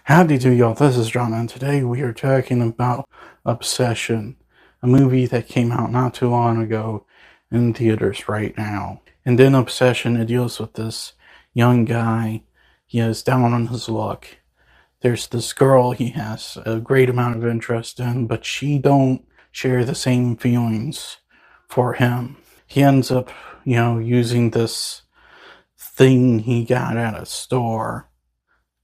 Howdy do y'all, this is John, and today we are talking about Obsession, a movie that came out not too long ago in theaters right now. And in Obsession, it deals with this young guy. He is down on his luck. There's this girl he has a great amount of interest in, but she don't share the same feelings for him. He ends up, using this thing he got at a store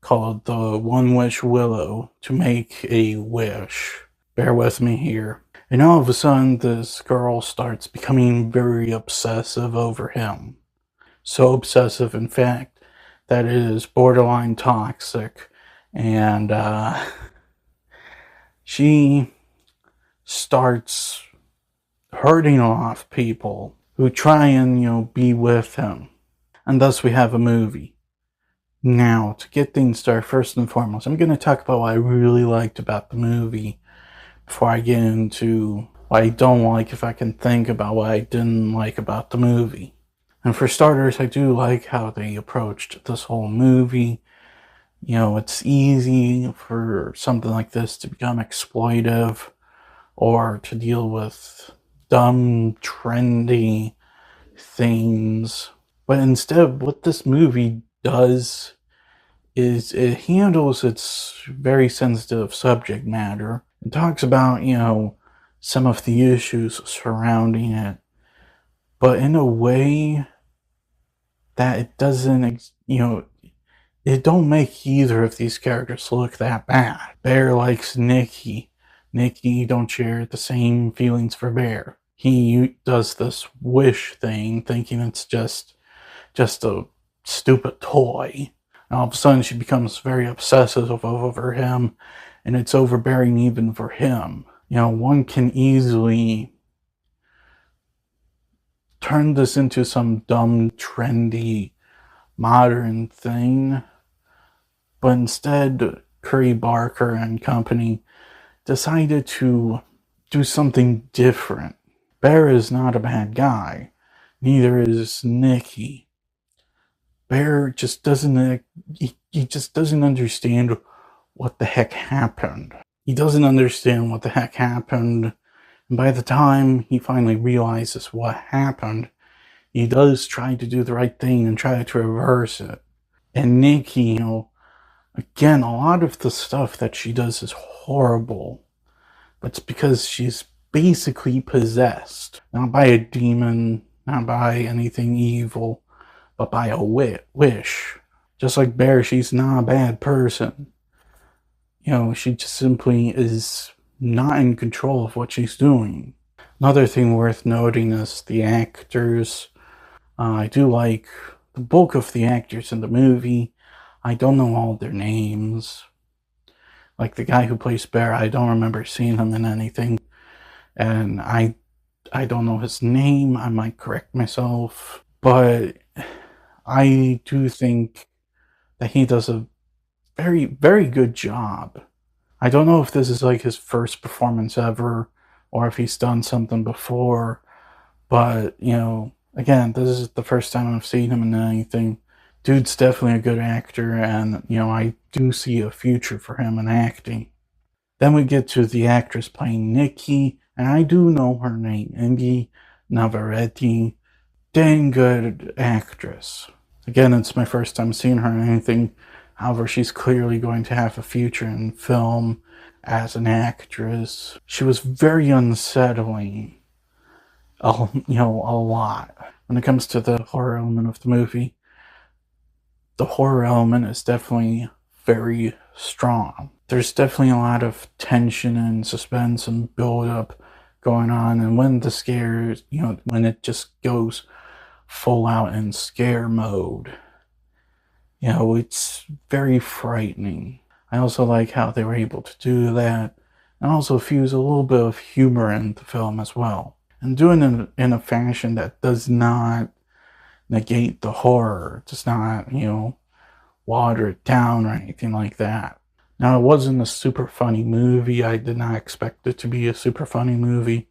called the One Wish Willow to make a wish. Bear with me here. And all of a sudden, this girl starts becoming very obsessive over him. So obsessive, in fact, that it is borderline toxic. And she starts hurting off people who try and, be with him. And thus we have a movie. Now, to get things started, first and foremost, I'm going to talk about what I really liked about the movie before I get into what I don't like, if I can think about what I didn't like about the movie. And for starters, I do like how they approached this whole movie. It's easy for something like this to become exploitive or to deal with dumb, trendy things. But instead, what this movie does is it handles its very sensitive subject matter and talks about, some of the issues surrounding it, but in a way that it doesn't, it don't make either of these characters look that bad. Bear likes Nikki. Nikki don't share the same feelings for Bear. He does this wish thing, thinking it's just a stupid toy. And all of a sudden, she becomes very obsessive over him, and it's overbearing even for him. One can easily turn this into some dumb, trendy, modern thing, but instead, Curry Barker and company decided to do something different. Bear is not a bad guy, neither is Nikki. Bear just doesn't, he just doesn't understand what the heck happened. He doesn't understand what the heck happened. And by the time he finally realizes what happened, he does try to do the right thing and try to reverse it. And Nikki, again, a lot of the stuff that she does is horrible. But it's because she's basically possessed. Not by a demon, not by anything evil, but by a wish. Just like Bear, she's not a bad person. She just simply is not in control of what she's doing. Another thing worth noting is the actors. I do like the bulk of the actors in the movie. I don't know all their names. Like the guy who plays Bear, I don't remember seeing him in anything. And I don't know his name. I might correct myself. But I do think that he does a very, very good job. I don't know if this is like his first performance ever or if he's done something before, but, again, this is the first time I've seen him in anything. Dude's definitely a good actor, and, I do see a future for him in acting. Then we get to the actress playing Nikki, and I do know her name, Inde Navarrete. Dang good actress. Again, it's my first time seeing her in anything. However, she's clearly going to have a future in film as an actress. She was very unsettling, a lot. When it comes to the horror element of the movie, the horror element is definitely very strong. There's definitely a lot of tension and suspense and build-up going on, and when the scares, when it just goes full out in scare mode, it's very frightening. I also like how they were able to do that and also fuse a little bit of humor into the film as well. And doing it in a fashion that does not negate the horror, does not, water it down or anything like that. Now, it wasn't a super funny movie. I did not expect it to be a super funny movie.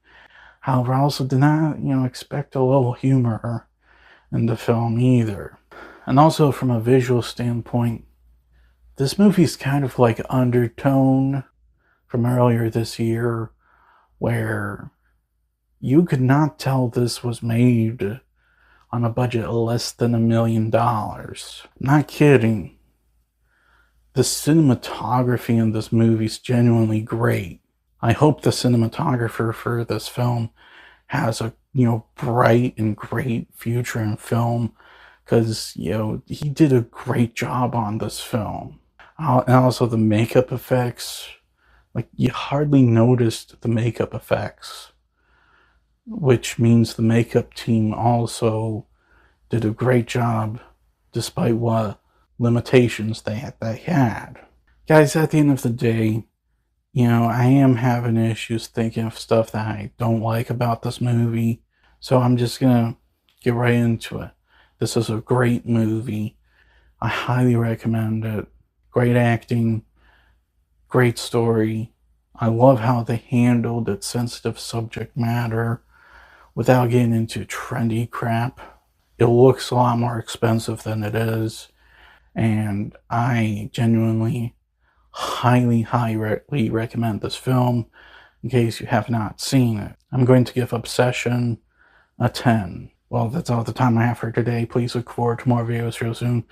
However, I also did not, expect a little humor in the film either. And also from a visual standpoint, This movie's kind of like Undertone from earlier this year, where you could not tell this was made on a budget less than $1 million. Not kidding. The cinematography in this movie is genuinely great. I hope the cinematographer for this film has a bright and great future in film, because he did a great job on this film. And also the makeup effects, like you hardly noticed the makeup effects, which means the makeup team also did a great job despite what limitations they had. Guys, at the end of the day, I am having issues thinking of stuff that I don't like about this movie. So I'm just gonna get right into it. This is a great movie. I highly recommend it. Great acting, great story. I love how they handled its sensitive subject matter without getting into trendy crap. It looks a lot more expensive than it is, and I genuinely highly recommend this film in case you have not seen it. I'm going to give Obsession a 10. Well, that's all the time I have for today. Please look forward to more videos real soon.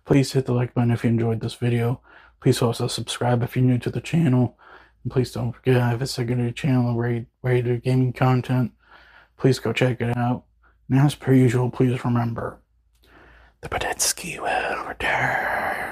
Please hit the like button if you enjoyed this video. Please also subscribe if you're new to the channel. And please don't forget I have a secondary channel rated gaming content. Please go check it out. And as per usual, please remember, the Podetsky will return.